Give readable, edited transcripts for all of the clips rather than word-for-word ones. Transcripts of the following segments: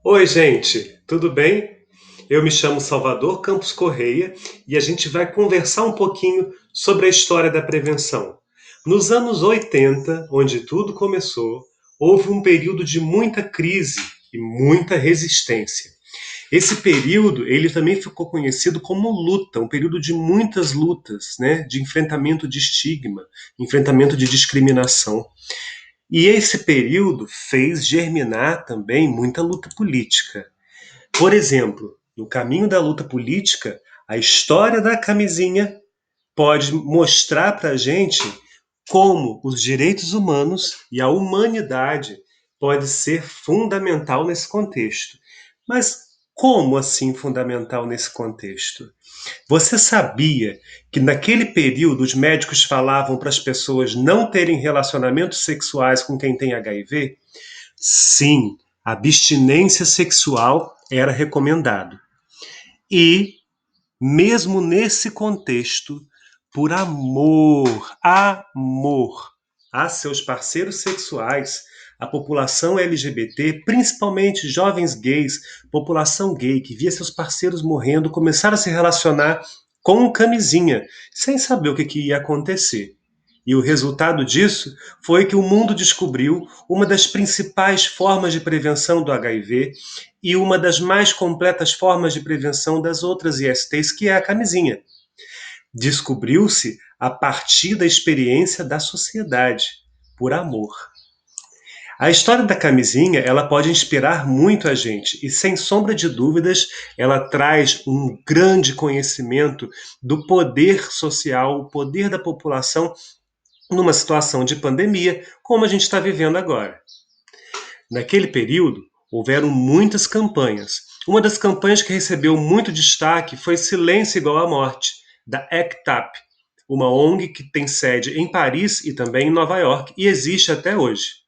Oi, gente, tudo bem? Eu me chamo Salvador Campos Correia e a gente vai conversar um pouquinho sobre a história da prevenção. Nos anos 80, onde tudo começou, houve um período de muita crise e muita resistência. Esse período, ele também ficou conhecido como luta, um período de muitas lutas, né, de enfrentamento de estigma, enfrentamento de discriminação. E esse período fez germinar também muita luta política. Por exemplo, no caminho da luta política, a história da camisinha pode mostrar para a gente como os direitos humanos e a humanidade pode ser fundamental nesse contexto. Mas como assim fundamental nesse contexto? Você sabia que naquele período os médicos falavam para as pessoas não terem relacionamentos sexuais com quem tem HIV? Sim, abstinência sexual era recomendado. E, mesmo nesse contexto, por amor a seus parceiros sexuais, a população LGBT, principalmente jovens gays, população gay que via seus parceiros morrendo, começaram a se relacionar com camisinha, sem saber o que ia acontecer. E o resultado disso foi que o mundo descobriu uma das principais formas de prevenção do HIV e uma das mais completas formas de prevenção das outras ISTs, que é a camisinha. Descobriu-se a partir da experiência da sociedade, por amor. A história da camisinha, ela pode inspirar muito a gente e, sem sombra de dúvidas, ela traz um grande conhecimento do poder social, o poder da população numa situação de pandemia, como a gente está vivendo agora. Naquele período, houveram muitas campanhas. Uma das campanhas que recebeu muito destaque foi Silêncio Igual à Morte, da ACT UP, uma ONG que tem sede em Paris e também em Nova York e existe até hoje.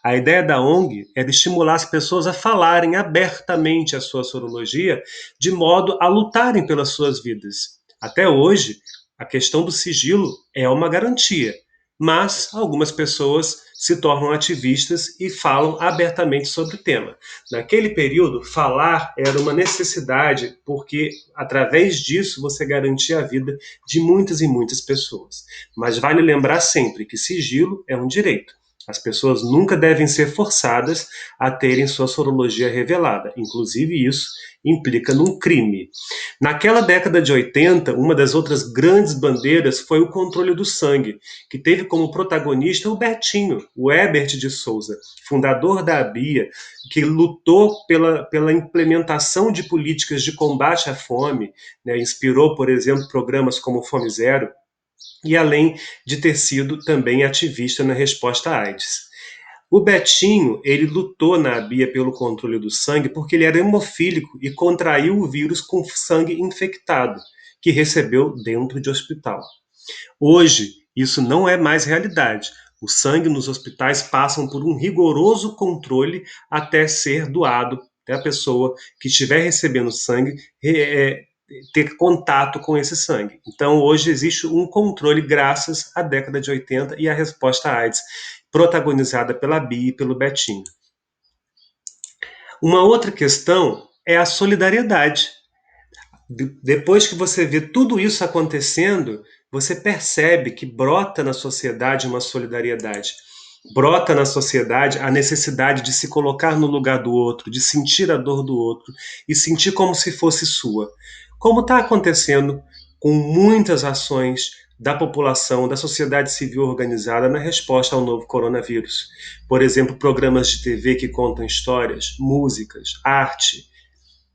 A ideia da ONG era estimular as pessoas a falarem abertamente a sua sorologia, de modo a lutarem pelas suas vidas. Até hoje, a questão do sigilo é uma garantia, mas algumas pessoas se tornam ativistas e falam abertamente sobre o tema. Naquele período, falar era uma necessidade, porque através disso você garantia a vida de muitas e muitas pessoas. Mas vale lembrar sempre que sigilo é um direito. As pessoas nunca devem ser forçadas a terem sua sorologia revelada. Inclusive, isso implica num crime. Naquela década de 80, uma das outras grandes bandeiras foi o controle do sangue, que teve como protagonista o Betinho, o Herbert de Souza, fundador da ABIA, que lutou pela implementação de políticas de combate à fome, né, inspirou, por exemplo, programas como Fome Zero, e além de ter sido também ativista na resposta à AIDS. O Betinho, ele lutou na ABIA pelo controle do sangue porque ele era hemofílico e contraiu o vírus com sangue infectado, que recebeu dentro de hospital. Hoje, isso não é mais realidade. O sangue nos hospitais passam por um rigoroso controle até ser doado, até a pessoa que estiver recebendo sangue ter contato com esse sangue. Então, hoje existe um controle graças à década de 80 e à resposta à AIDS, protagonizada pela Bia e pelo Betinho. Uma outra questão é a solidariedade. Depois que você vê tudo isso acontecendo, você percebe que brota na sociedade uma solidariedade. Brota na sociedade a necessidade de se colocar no lugar do outro, de sentir a dor do outro e sentir como se fosse sua. Como está acontecendo com muitas ações da população, da sociedade civil organizada na resposta ao novo coronavírus. Por exemplo, programas de TV que contam histórias, músicas, arte,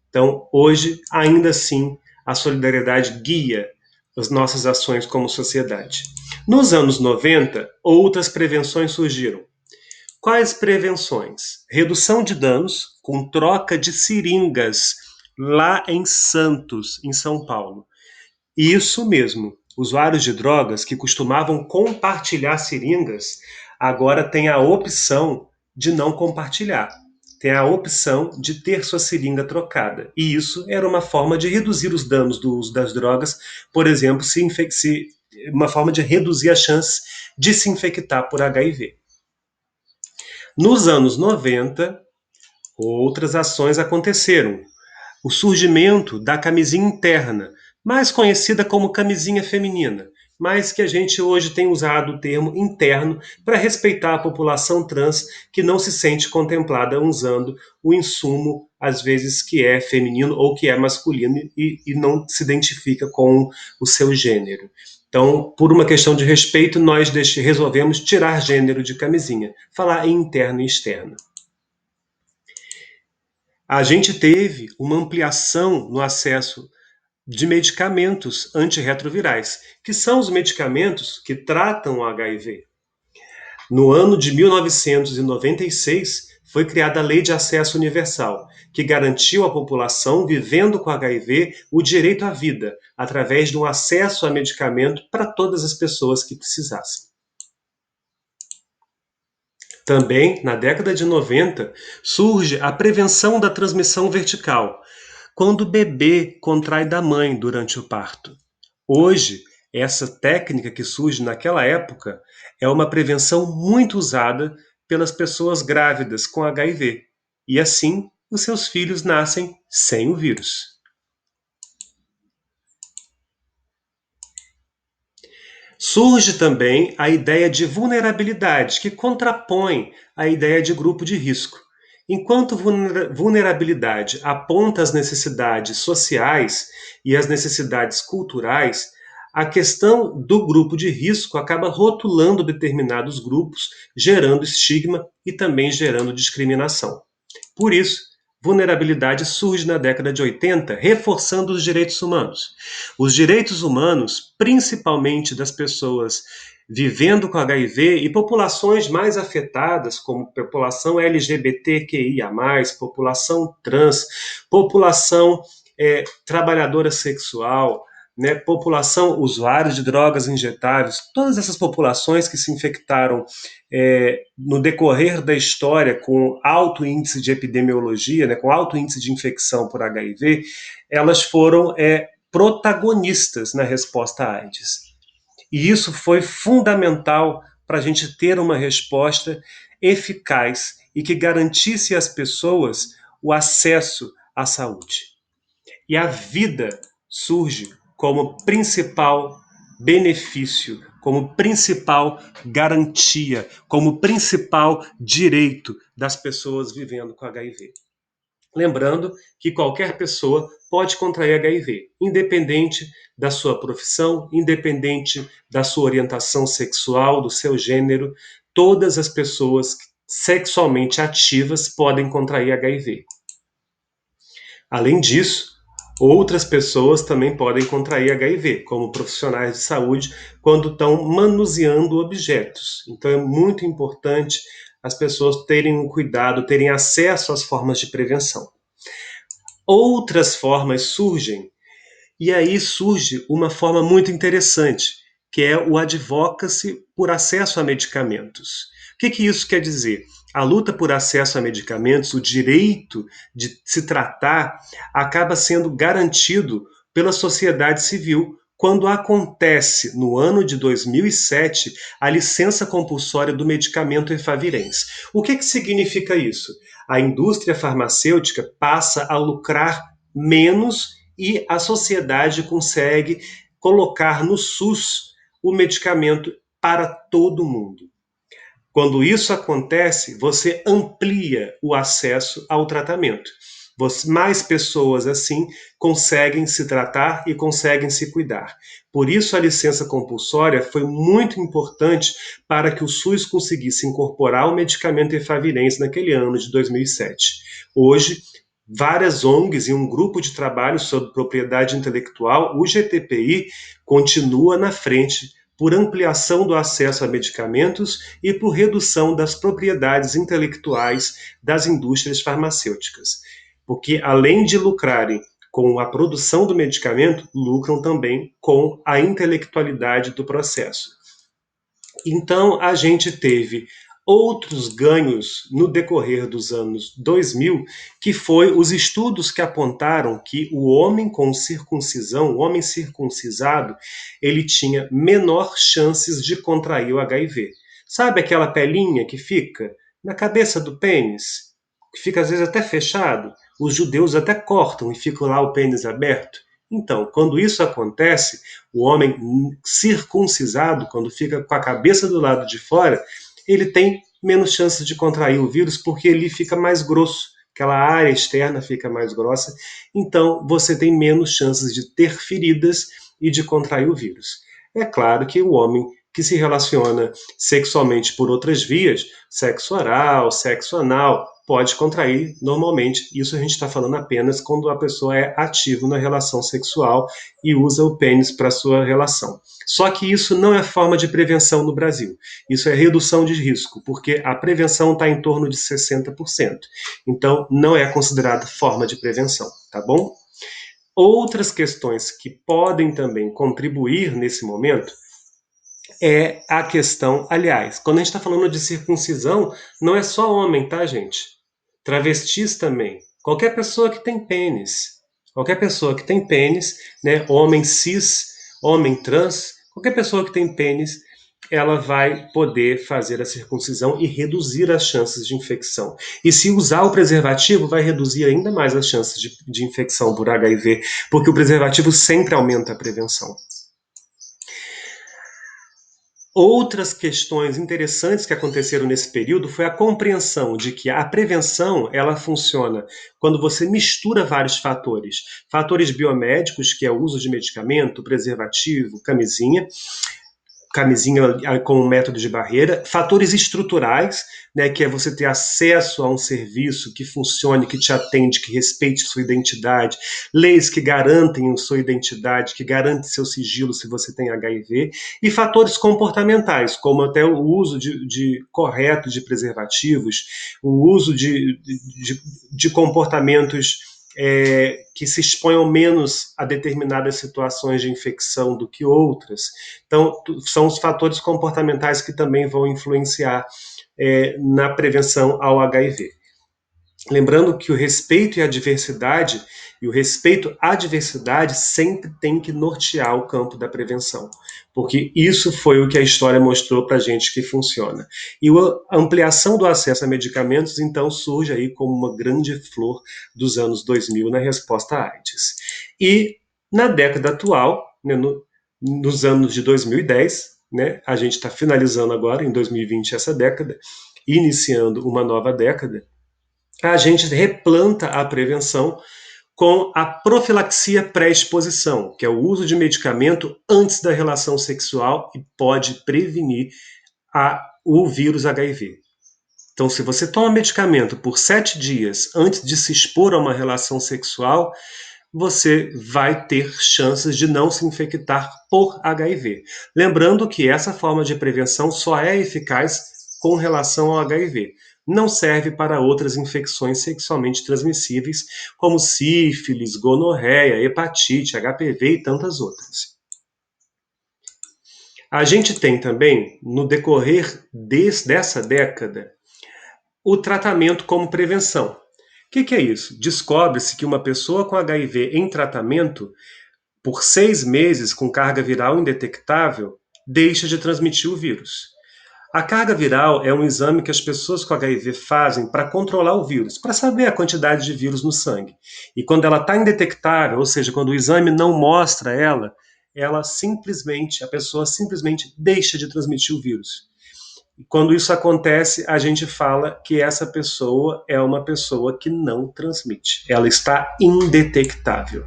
então, hoje, ainda assim, a solidariedade guia as nossas ações como sociedade. Nos anos 90, outras prevenções surgiram. Quais prevenções? Redução de danos com troca de seringas lá em Santos, em São Paulo. Isso mesmo. Usuários de drogas que costumavam compartilhar seringas agora têm a opção de não compartilhar. Tem a opção de ter sua seringa trocada. E isso era uma forma de reduzir os danos do uso das drogas, por exemplo, uma forma de reduzir a chance de se infectar por HIV. Nos anos 90, Outras ações aconteceram. O surgimento da camisinha interna, mais conhecida como camisinha feminina, mas que a gente hoje tem usado o termo interno para respeitar a população trans que não se sente contemplada usando o insumo, às vezes, que é feminino ou que é masculino e não se identifica com o seu gênero. Então, por uma questão de respeito, nós resolvemos tirar gênero de camisinha, falar em interno e externo. A gente teve uma ampliação no acesso de medicamentos antirretrovirais, que são os medicamentos que tratam o HIV. No ano de 1996, foi criada a Lei de Acesso Universal, que garantiu à população vivendo com HIV o direito à vida, através de um acesso a medicamento para todas as pessoas que precisassem. Também, na década de 90, surge a prevenção da transmissão vertical, quando o bebê contrai da mãe durante o parto. Hoje, essa técnica que surge naquela época é uma prevenção muito usada pelas pessoas grávidas com HIV. E assim, os seus filhos nascem sem o vírus. Surge também a ideia de vulnerabilidade, que contrapõe a ideia de grupo de risco. Enquanto vulnerabilidade aponta as necessidades sociais e as necessidades culturais, a questão do grupo de risco acaba rotulando determinados grupos, gerando estigma e também gerando discriminação. Por isso, vulnerabilidade surge na década de 80, reforçando os direitos humanos. Os direitos humanos, principalmente das pessoas vivendo com HIV e populações mais afetadas, como população LGBTQIA+, população trans, população trabalhadora sexual, né, população usuários de drogas injetáveis, todas essas populações que se infectaram no decorrer da história com alto índice de epidemiologia, né, com alto índice de infecção por HIV, elas foram protagonistas na resposta à AIDS. E isso foi fundamental para a gente ter uma resposta eficaz e que garantisse às pessoas o acesso à saúde. E a vida surge como principal benefício, como principal garantia, como principal direito das pessoas vivendo com HIV. Lembrando que qualquer pessoa pode contrair HIV, independente da sua profissão, independente da sua orientação sexual, do seu gênero, todas as pessoas sexualmente ativas podem contrair HIV. Além disso, outras pessoas também podem contrair HIV, como profissionais de saúde, quando estão manuseando objetos. Então é muito importante as pessoas terem um cuidado, terem acesso às formas de prevenção. Outras formas surgem, e aí surge uma forma muito interessante, que é o advocacy por acesso a medicamentos. O que isso quer dizer? A luta por acesso a medicamentos, o direito de se tratar, acaba sendo garantido pela sociedade civil quando acontece, no ano de 2007, a licença compulsória do medicamento Efavirenz. O que significa isso? A indústria farmacêutica passa a lucrar menos e a sociedade consegue colocar no SUS o medicamento para todo mundo. Quando isso acontece, você amplia o acesso ao tratamento. Mais pessoas assim conseguem se tratar e conseguem se cuidar. Por isso a licença compulsória foi muito importante para que o SUS conseguisse incorporar o medicamento Efavirenz naquele ano de 2007. Hoje, várias ONGs e um grupo de trabalho sobre propriedade intelectual, o GTPI, continua na frente por ampliação do acesso a medicamentos e por redução das propriedades intelectuais das indústrias farmacêuticas. Porque, além de lucrarem com a produção do medicamento, lucram também com a intelectualidade do processo. Então, a gente teve outros ganhos no decorrer dos anos 2000, que foi os estudos que apontaram que o homem com circuncisão, o homem circuncisado, ele tinha menor chances de contrair o HIV. Sabe aquela pelinha que fica na cabeça do pênis? que fica às vezes até fechado, os judeus até cortam e fica lá o pênis aberto. Então, quando isso acontece, o homem circuncisado, quando fica com a cabeça do lado de fora, ele tem menos chances de contrair o vírus porque ele fica mais grosso, aquela área externa fica mais grossa, então você tem menos chances de ter feridas e de contrair o vírus. É claro que o homem que se relaciona sexualmente por outras vias, sexo oral, sexo anal, pode contrair normalmente. Isso a gente está falando apenas quando a pessoa é ativa na relação sexual e usa o pênis para sua relação. Só que isso não é forma de prevenção no Brasil. Isso é redução de risco, porque a prevenção está em torno de 60%. Então, não é considerada forma de prevenção, tá bom? Outras questões que podem também contribuir nesse momento é a questão, aliás, quando a gente está falando de circuncisão, não é só homem, tá, gente? Travestis também. Qualquer pessoa que tem pênis. Qualquer pessoa que tem pênis, né? Homem cis, homem trans, qualquer pessoa que tem pênis, ela vai poder fazer a circuncisão e reduzir as chances de infecção. E se usar o preservativo, vai reduzir ainda mais as chances de infecção por HIV, porque o preservativo sempre aumenta a prevenção. Outras questões interessantes que aconteceram nesse período foi a compreensão de que a prevenção ela funciona quando você mistura vários fatores. Fatores biomédicos, que é o uso de medicamento, preservativo, camisinha com método de barreira, fatores estruturais, né, que é você ter acesso a um serviço que funcione, que te atende, que respeite sua identidade, leis que garantem sua identidade, que garantem seu sigilo se você tem HIV, e fatores comportamentais, como até o uso correto de preservativos, o uso de comportamentos que se exponham menos a determinadas situações de infecção do que outras. Então, são os fatores comportamentais que também vão influenciar na prevenção ao HIV. Lembrando que o respeito e a diversidade, e o respeito à diversidade sempre tem que nortear o campo da prevenção, porque isso foi o que a história mostrou para a gente que funciona. E a ampliação do acesso a medicamentos, então, surge aí como uma grande flor dos anos 2000 na resposta à AIDS. E na década atual, né, nos anos de 2010, né, a gente está finalizando agora, em 2020, essa década, iniciando uma nova década, a gente replanta a prevenção com a profilaxia pré-exposição, que é o uso de medicamento antes da relação sexual e pode prevenir o vírus HIV. Então, se você toma medicamento por 7 dias antes de se expor a uma relação sexual, você vai ter chances de não se infectar por HIV. Lembrando que essa forma de prevenção só é eficaz com relação ao HIV. Não serve para outras infecções sexualmente transmissíveis, como sífilis, gonorreia, hepatite, HPV e tantas outras. A gente tem também, no decorrer dessa década, o tratamento como prevenção. O que é isso? Descobre-se que uma pessoa com HIV em tratamento, por 6 meses com carga viral indetectável, deixa de transmitir o vírus. A carga viral é um exame que as pessoas com HIV fazem para controlar o vírus, para saber a quantidade de vírus no sangue. E quando ela está indetectável, ou seja, quando o exame não mostra a pessoa simplesmente deixa de transmitir o vírus. E quando isso acontece, a gente fala que essa pessoa é uma pessoa que não transmite. Ela está indetectável.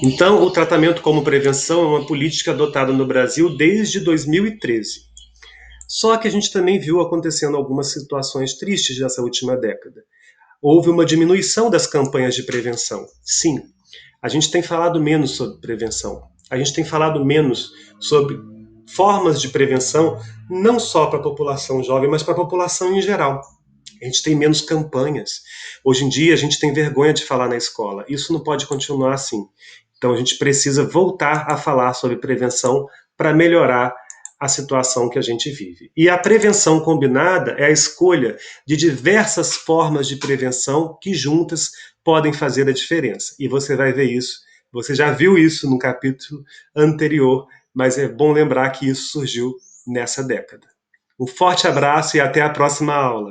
Então, o tratamento como prevenção é uma política adotada no Brasil desde 2013. Só que a gente também viu acontecendo algumas situações tristes nessa última década. Houve uma diminuição das campanhas de prevenção. Sim, a gente tem falado menos sobre prevenção. A gente tem falado menos sobre formas de prevenção, não só para a população jovem, mas para a população em geral. A gente tem menos campanhas. Hoje em dia, a gente tem vergonha de falar na escola. Isso não pode continuar assim. Então, a gente precisa voltar a falar sobre prevenção para melhorar a situação que a gente vive. E a prevenção combinada é a escolha de diversas formas de prevenção que juntas podem fazer a diferença. E você vai ver isso, você já viu isso no capítulo anterior, mas é bom lembrar que isso surgiu nessa década. Um forte abraço e até a próxima aula.